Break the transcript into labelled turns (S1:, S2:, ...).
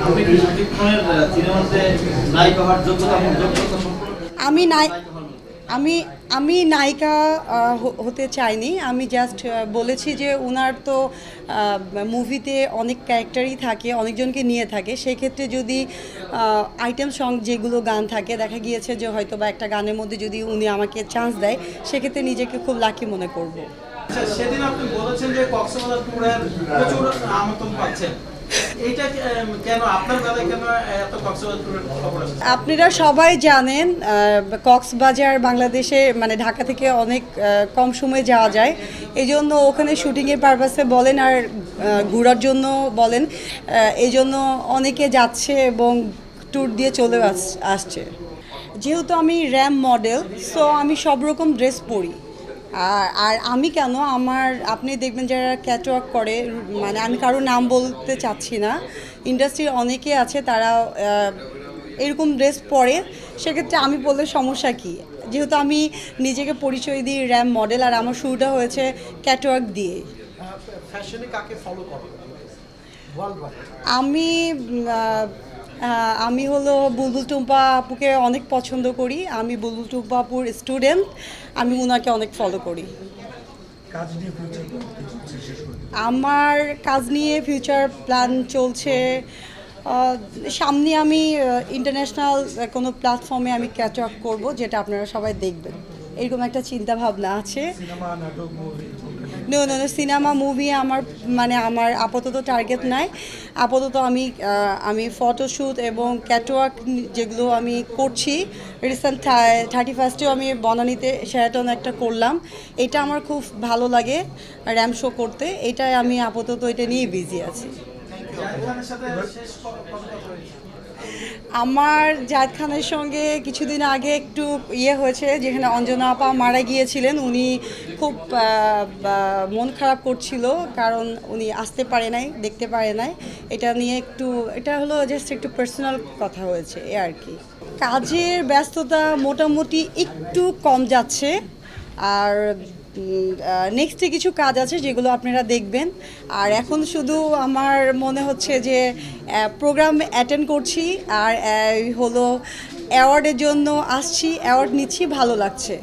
S1: আপনি কি শাকিব খানের সিনেমাতে নায়িকা হওয়ার যোগ্যতা
S2: আমি নাই আমি আমি নায়িকা হতে চাইনি। আমি জাস্ট বলেছি যে উনার তো মুভিতে অনেক ক্যারেক্টারই থাকে, অনেকজনকে নিয়ে থাকে। সেক্ষেত্রে যদি আইটেম সং যেগুলো গান থাকে, দেখা গিয়েছে যে হয়তো বা একটা গানের মধ্যে যদি উনি আমাকে চান্স দেয়, সেক্ষেত্রে নিজেকে খুব লাকি মনে করব।
S1: আচ্ছা, সেদিন আপনি বলেছেন যে কক্সবাজার ট্যুরের প্রচুর আমন্ত্রণ পাচ্ছেন। এইটা কেন আপনার বেলায় কেন এত কক্সবাজার ট্যুরের খবর আসছে?
S2: আপনারা সবাই জানেন কক্সবাজার বাংলাদেশে মানে ঢাকা থেকে অনেক কম সময়ে যাওয়া যায়। এই জন্য ওখানে শুটিংয়ের পারপাসে বলেন আর ঘোরার জন্য বলেন, এই জন্য অনেকে যাচ্ছে এবং ট্যুর দিয়ে চলে আসছে। যেহেতু আমি র্যাম মডেল, সো আমি সব রকম ড্রেস পরি। আর আমি কেন, আমার আপনি দেখবেন যারা ক্যাটওয়াক করে, মানে আমি কারো নাম বলতে চাচ্ছি না, ইন্ডাস্ট্রির অনেকে আছে তারা এরকম ড্রেস পরে। সেক্ষেত্রে আমি বললে সমস্যা কী? যেহেতু আমি নিজেকে পরিচয় দিই র্যাম মডেল, আর আমার শুরুটা হয়েছে ক্যাটওয়াক দিয়ে।
S1: ফ্যাশনে কাকে ফলো করো?
S2: আমি আমি হলো বুলবুল টুম্পা আপুকে অনেক পছন্দ করি। আমি বুলবুল টুম্পা আপুর স্টুডেন্ট, আমি ওনাকে অনেক ফলো করি। আমার কাজ নিয়ে ফিউচার প্ল্যান চলছে। সামনে আমি ইন্টারন্যাশনাল কোনো প্ল্যাটফর্মে আমি ক্যাচআপ করব, যেটা আপনারা সবাই দেখবেন, এরকম একটা চিন্তা ভাবনা আছে। No no no, cinema movie আমার মানে আমার আপাতত টার্গেট নাই। আপাতত আমি ফটোশ্যুট এবং ক্যাটওয়াক যেগুলো আমি করছি, রিসেন্ট 31স্টেও আমি বনানীতে শেরাটন একটা করলাম। এটা আমার খুব ভালো লাগে র্যাম শো করতে। এটাই আমি আপাতত এটা নিয়ে বিজি আছি। আমার জায়েদ খানের সঙ্গে কিছুদিন আগে একটু হয়েছে, যেখানে অঞ্জনা আপা মারা গিয়েছিলেন। উনি খুব মন খারাপ করছিল, কারণ উনি আসতে পারে নাই, দেখতে পারে নাই। এটা নিয়ে একটু, এটা হলো জাস্ট একটু পার্সোনাল কথা হয়েছে এ আর কি। কাজের ব্যস্ততা মোটামুটি একটু কম যাচ্ছে। আর নেক্সটে কিছু কাজ আছে যেগুলো আপনারা দেখবেন। আর এখন শুধু আমার মনে হচ্ছে যে প্রোগ্রাম অ্যাটেন্ড করছি, আর হলো অ্যাওয়ার্ডের জন্য আসছি, অ্যাওয়ার্ড নিচ্ছি, ভালো লাগছে।